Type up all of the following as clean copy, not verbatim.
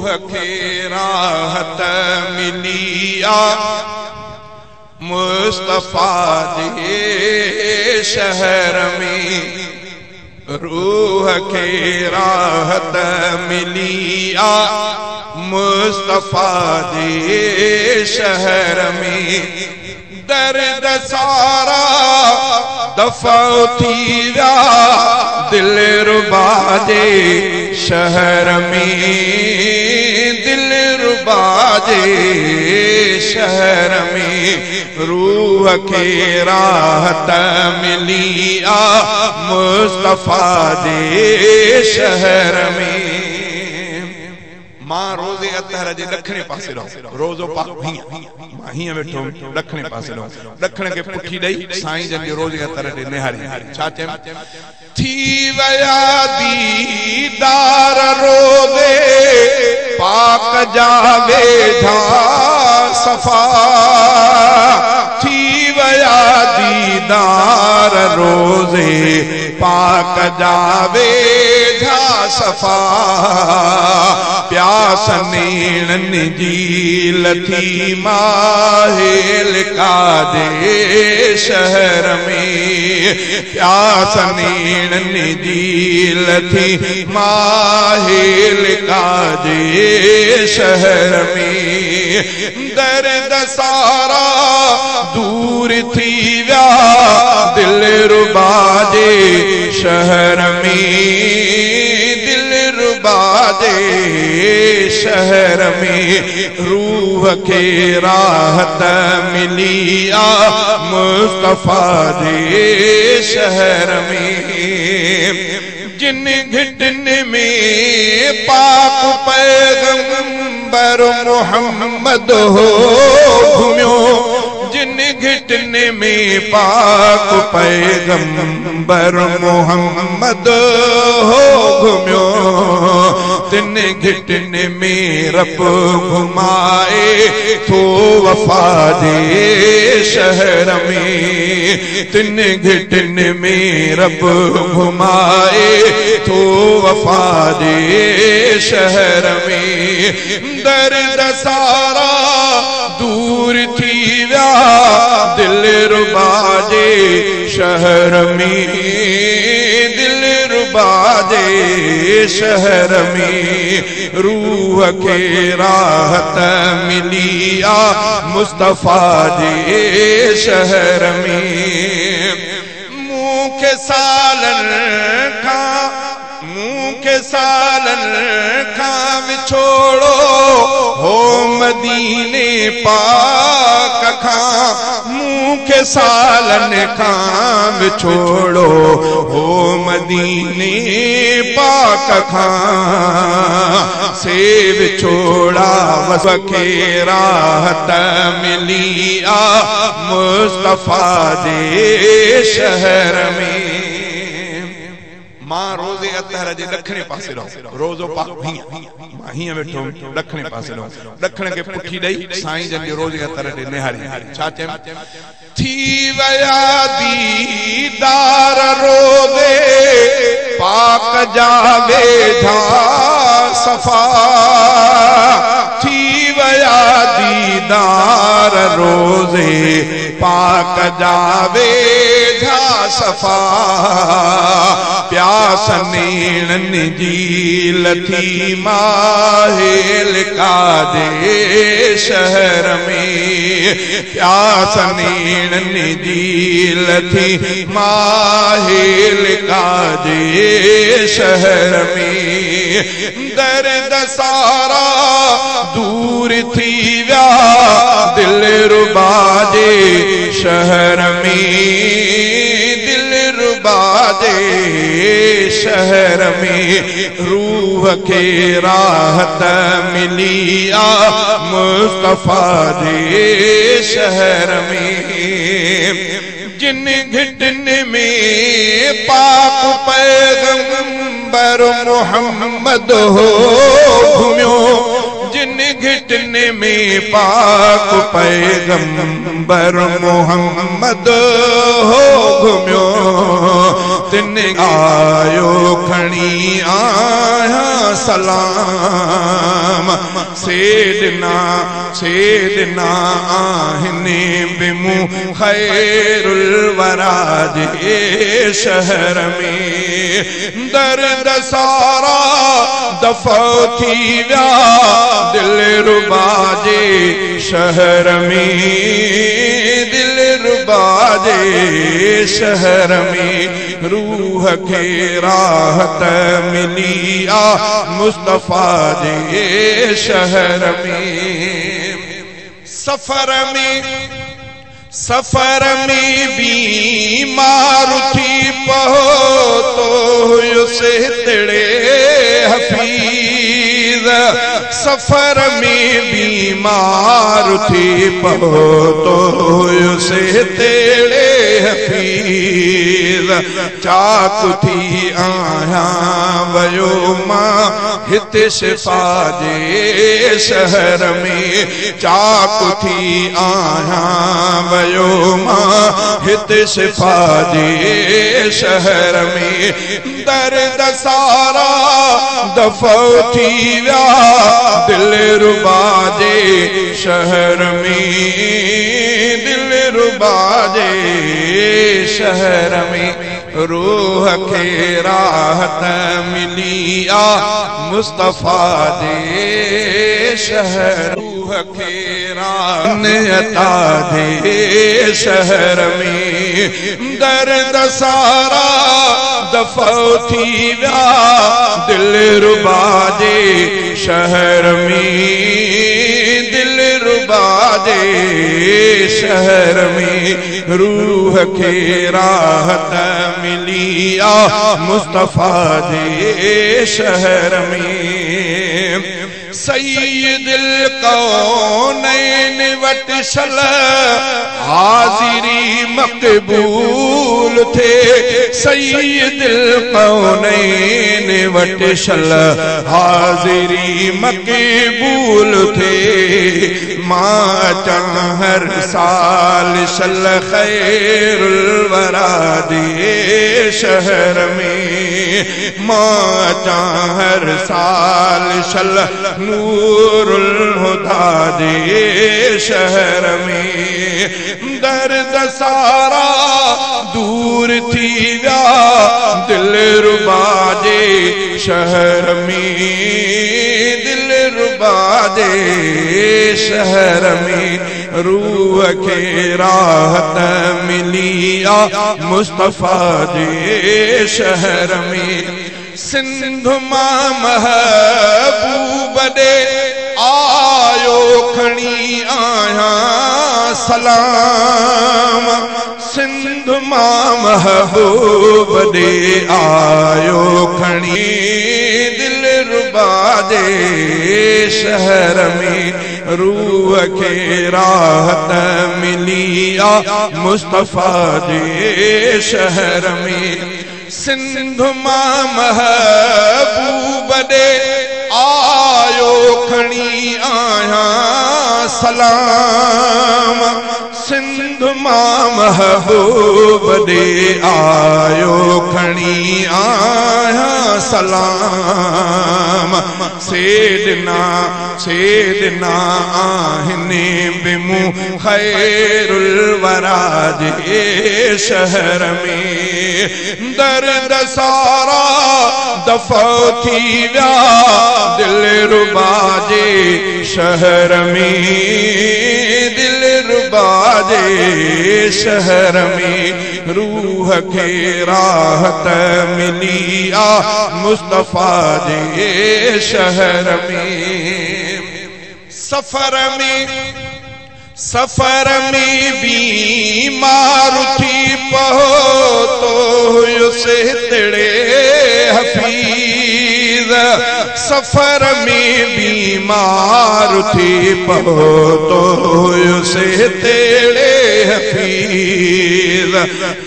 रूह खे राहत मिली आ मुस्तफा जे शहर में रूह खे राहत मिली आ मुस्तफा जे शहर में दर्द सारा दफा थी विया दिलरुबा जे शहर में दिलरुबा जे शहर में रूह खे राहत मिली आ मुस्तफा जे शहर में मां रोज़े अतहर जे ॾखणे पासे रहो रोज़ो पाक मां हीअं वेठो ॾखणे पासे रहो ॾखण खे पुठी ॾेई साईं जन जे रोज़े अतहर ॾे निहारी छा चयमि थी वया दीदार रोज़े पाक जा वेझा सफ़ा थी वया दीदार रोज़े पाक जा वेझा सफ़ा प्यास नेणन जी लथी माहेल काजे शहर में प्यास नेणन जी लथी माहेल काजे शहर में दर्द सारा दूर थी विया दिलरुबा जे शहर में दिलरुबा जे शहर में रूह खे राहत मिली आ मुस्तफा जे शहर में जिन घिटन में पाक पैगंबर मोहम्मद हो घुमियो जिन घिटन में पाक पैगंबर मोहम्मद हो घुमियो तिन घिटन में रब घुमाए तो वफा जे शहर में तिन घिटन में रब घुमाए तो वफा जे शहर में दर्द सारा दूर थी विया दिलरुबा जे शहर में दिलरुबा जे शहर में रूह खे राहत मिली आ मुस्तफा जे शहर में मूंखे सालन खां विछोड़ो हो मदीने पाक खां मूंखे सालन खां विछोड़ो हो मदीने पाक खां से विछोड़ा वसखे राहत मिली आ मुस्तफा जे शहर में मां रोज़े अतहर जे ॾखणे पासे रहो रोज़ो पाक मां हीअं वेठो ॾखणे पासे रहो ॾखण खे पुठी ॾेई साईं जन जे रोज़े अतहर ॾे निहारी छा चयमि थी वया दीदार रोज़े पाक जा वेझा सफ़ा थी वया दीदार रोज़े पाक जा वेझा सफ़ा प्यास नेणन जी लथी माहेल काजे शहर में प्यास नेणन जी लथी माहेल काजे शहर में दर्द सारा दूर थी विया दिलरुबा जे शहर में दिलरुबा जे शहर में रूह खे राहत मिली आ मुस्तफा जे शहर में जिन घिटन में पाक पैगंबर मोहम्मद हो घुमियो जिन घिटन में पाक पैगंबर मोहम्मद हो घुमियो तिन आयो खणी आया सलाम सेदना आहिनि बिमू खैरुल वरा जे शहर में दर्द सारा दफ़ो थी विया दिलरुबा जे शहर में दिलरुबा जे शहर में रूह के राहत मिली आ मुस्तफा जे शहर में सफर में बीमार थी पहुतो से तेरे हफीज सफर में बीमार थी पहुतो से तेरे हफीज चाक थी आया वयो मां हित शिफा जे शहर में चाक थी आया वयो मां हित शिफा जे शहर में दर्द सारा दफ़ो थी विया दिलरुबा जे शहर में दिलरुबा जे शहर में रूह के राहत मिली आ मुस्तफा जे शहर रूह के राहत जे शहर में दर्द सारा दफ़ो थी विया दिलरुबा जे शहर में दिलरुबा जे शहर में रूह के राहत मिली आ मुस्तफा जे शहर में सैयदुल कौनैन वट सल हाजिरी मकबूल थे सैयदुल कौनैन वट सल हाजिरी मकबूल थे मां हर साल सल खैरुल वरा दे शहर में मां हर साल सल नूरुल हुदा दे शहर में दर्द सारा दूर थी विया दिलरुबा जे शहर में दिलरुबा जे शहर में रूह के राहत मिली आ मुस्तफा जे शहर में सिंध मां महबूब दे आयो खणी आया सलाम सिंध मां महबूब दे आयो खणी दिलरुबा जे शहर में रूह के राहत मिली आ मुस्तफा जे शहर में सिंध मां महबूब दे आयो खणी आया सलाम सिंध मां महबूब दे आयो खणी आया सलाम सेदना आहिनि बिमू खैरुल वरा जे शहर में दर्द सारा दफ़ो थी विया दिलरुबा जे शहर में दिलरुबा जे शहर में रूह के राहत मिली आ मुस्तफा जे शहर में सफर में बीमार थी पहुतो से तेरे हफीज सफर में बीमार थी पहुतो से तेरे हफीज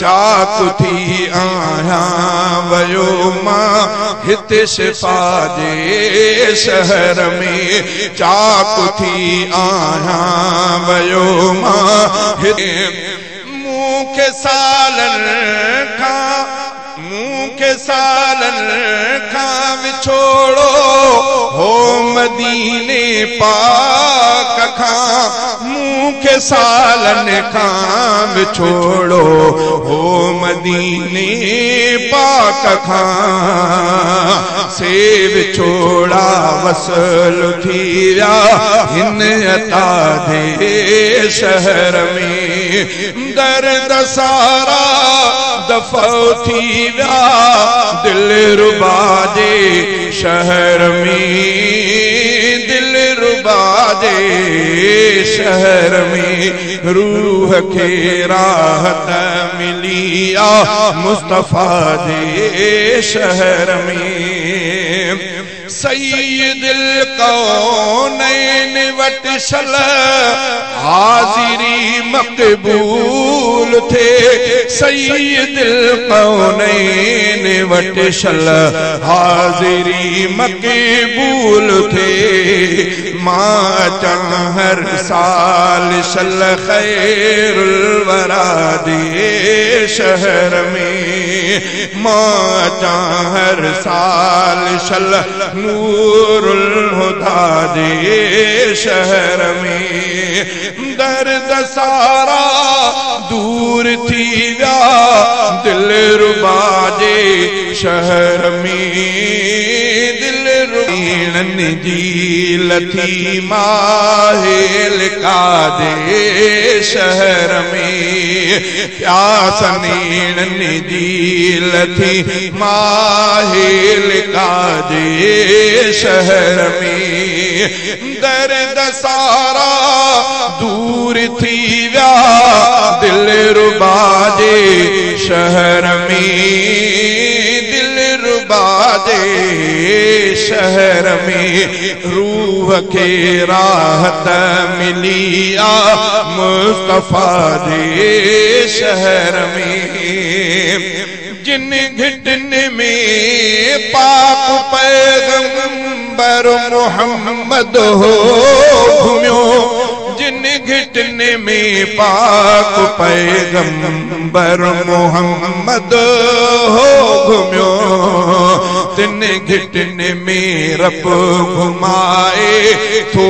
चाक थी आया वयो मां हित शिफा जे शहर में चाक थी आया वयो मां हित मूंखे सालन खां मूंखे के सालन खां विछोड़ो हो मदीने पाक खां मूंखे सालन खां विछोड़ो हो मदीने पाक खां से विछोड़ा वसल थी विया हिन अता दे शहर में दर्द सारा दफ़ो थी विया दिलरुबा जे शहर में दिलरुबा जे शहर में रूह के राहत मिली आ मुस्तफा जे शहर में सैयदुल कौनैन वट सल हाज़िरी मक़बूल थे सैयदुल कौनैन वट सल हाज़िरी मक़बूल थे मां हर साल सल खैरुल वरा दे शहर में मां हर साल सल नूरुल हुदा दे शहर में दर्द सारा दूर थी विया दिलरुबा जे शहर में दिलरुबीणन जी लथी माहेल का दे शहर में प्यास नीणन जी लथी माहेल का दे शहर में दर्द सारा दूर थी विया दिलरुबा जे शहर में दिलरुबा जे शहर में रूह के राहत मिली आ मुस्तफा जे शहर में जिन घिटन में पाक पैगंबर मोहम्मद हो घुम्यो जिन घिटन में पाक पैगंबर मोहम्मद हो घुम्यो तिन घिटन में रब घुमाए थो